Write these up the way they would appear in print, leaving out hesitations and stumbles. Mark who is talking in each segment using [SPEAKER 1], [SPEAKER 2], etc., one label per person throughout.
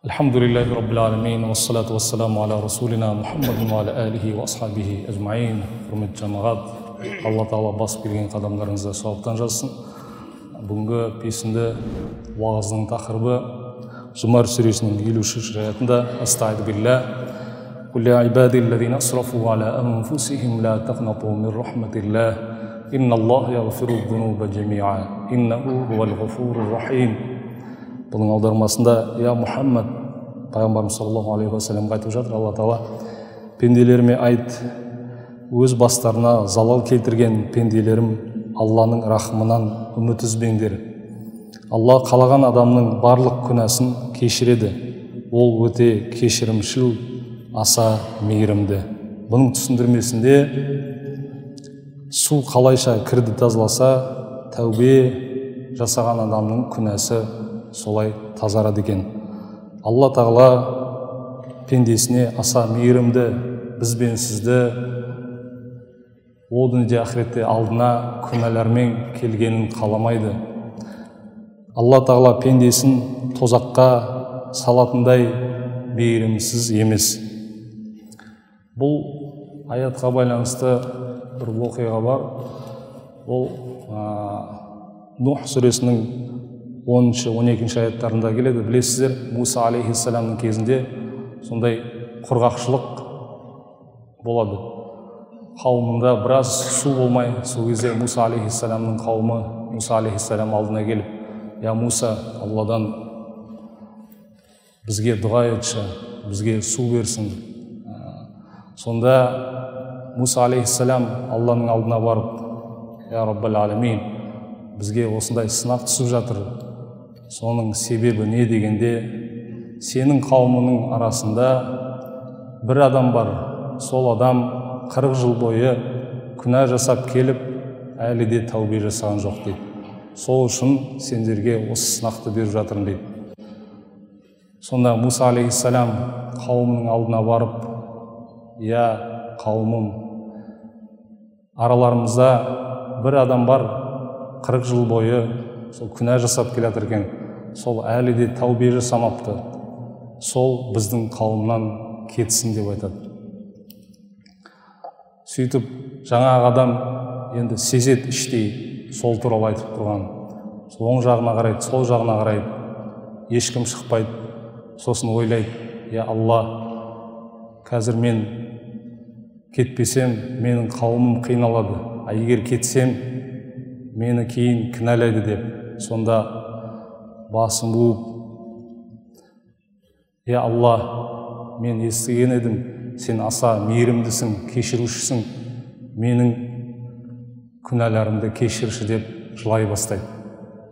[SPEAKER 1] Alhamdulillahi Rabbil Alamin, wassalatu wassalamu ala rasulina Muhammadin wa ala alihi wa ashabihi ajma'in. Құрметті жамағат, Алла Тағала басып келген қадамдарыңызды сауаптан жазсын. Бүгінгі песінді уағыздың тақырыбы Жұмар сүресінің 53-ші аятында Астағиду билlah Qul ya ibadillazina asrafu ala anfusihim la taqnatu min rahmatillah Innallaha yaghfiru dhunuba jami'a innahu huwal ghafurur rahim. Бұның аудармасында, я Мұхаммад, пайғамбарымыз саллаллаху алейхи уассалам айтып жатыр, Алла Тағала, пенделеріме айт, өз бастарына залал келтірген пенделерім Алланың рахымынан үміт үзбеңдер. Алла қалаған адамның барлық күнәсін кешіреді. Ол өте кешірімшіл, аса мейірімді. Бұның түсіндірмесінде су қалайша кірді тазаласа, тәубе жасаған адамның күнәсі солай тазарады екен. Алла Тағала пендесіне аса мейірімді, біз бен сізді о дүниеде ақыретте алдына күнәлармен келгенін қаламайды. Алла Тағала пендесін тозаққа салатындай мейірімсіз емес. Бұл аятқа байланысты бір оқиға бар. Ол Нух сүресінің 10-12 аяттарында келеді. Білесіздер, Муса алейхиссаламның кезінде сондай құрғақшылық болады. Қауымында біраз су болмай, сол кезде Муса алейхиссаламның қауымы Муса алейхиссалам алдына келіп, я Муса, Алладан бізге дұға етші, бізге су берсін. Сонда Муса алейхиссалам Алланың алдына барып, я Раббал Аламин, бізге осындай сынақ түсіп жатыр. Соның себебі не дегенде, сенің қауымының арасында бір адам бар. Сол адам 40 жыл бойы күнә жасап келіп, әлі де тәубе жасаған жоқ дейді. Сол үшін сендерге осы сынақты беріп жатырмын дейді. Сонда Муса алейхиссалам қауымының алдына барып, я қауымым, араларымызда бір адам бар, 40 жыл бойы сол күнә жасап келатыр екен. Сол әлі де тәубе жасамапты. Сол біздің қауымнан кетсін деп айтады. Сөйтіп жаңағы адам енді сезет іштей сол туралы айтып тұрған. Сол оң жағына қарайды, сол жағына қарайды. Ешкім шықпайды. Сосын ойлайды, я Алла, қазір мен кетпесем, менің қауымым қиналады. А егер кетсем, мені кейін кінәлайды деп. Сонда басым буып, я Алла, мен естіген едім, сен аса мейірімдісің, кешірушісің, менің күнәларымды кешірші деп жылай бастайды.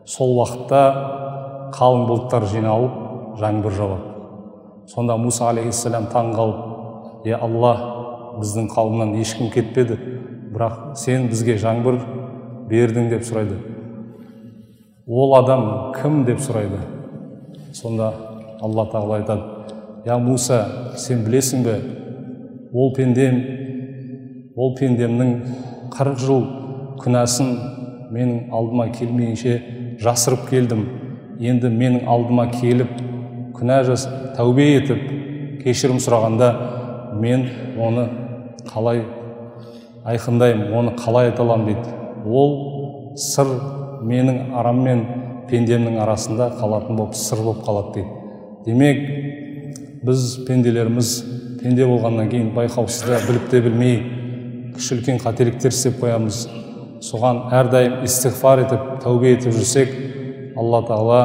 [SPEAKER 1] Сол уақытта қалың бұлттар жиналып, жаңбыр жауады. Сонда Муса алейхиссалам таң қалып, я Алла, біздің қауымнан ешкім кетпеді, бірақ сен бізге жаңбыр бердің деп сұрайды. Ол адам кім деп сұрайды. Сонда Алла Тағала айтады, я Муса, сен білесің бе, ол пендемнің 40 жыл күнәсін менің алдыма келмейінше жасырып келдім. Енді менің алдыма келіп, күнә тәубе етіп, кешірім сұрағанда, мен оны қалай айқындаймын, оны қалай айта аламын дейді. Ол сыр менің арам мен пендемнің арасында қалатын болып, сыр болып қалады дейді. Демек, біз пенделеріміз пенде болғаннан кейін байқаусызда біліп те білмей кіші үлкен қателіктер істеп қоямыз. Соған әрдайым истиғфар етіп, тәубе етіп жүрсек, Алла Тағала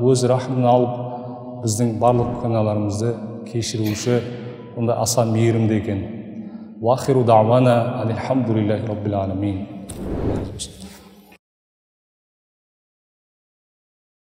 [SPEAKER 1] өз рахымын алып, біздің барлық күнәларымызды кешіруші, онда аса мейірімді екен. Ва ахиру дa'вана алхамдулиллахи Rabbil Alamin.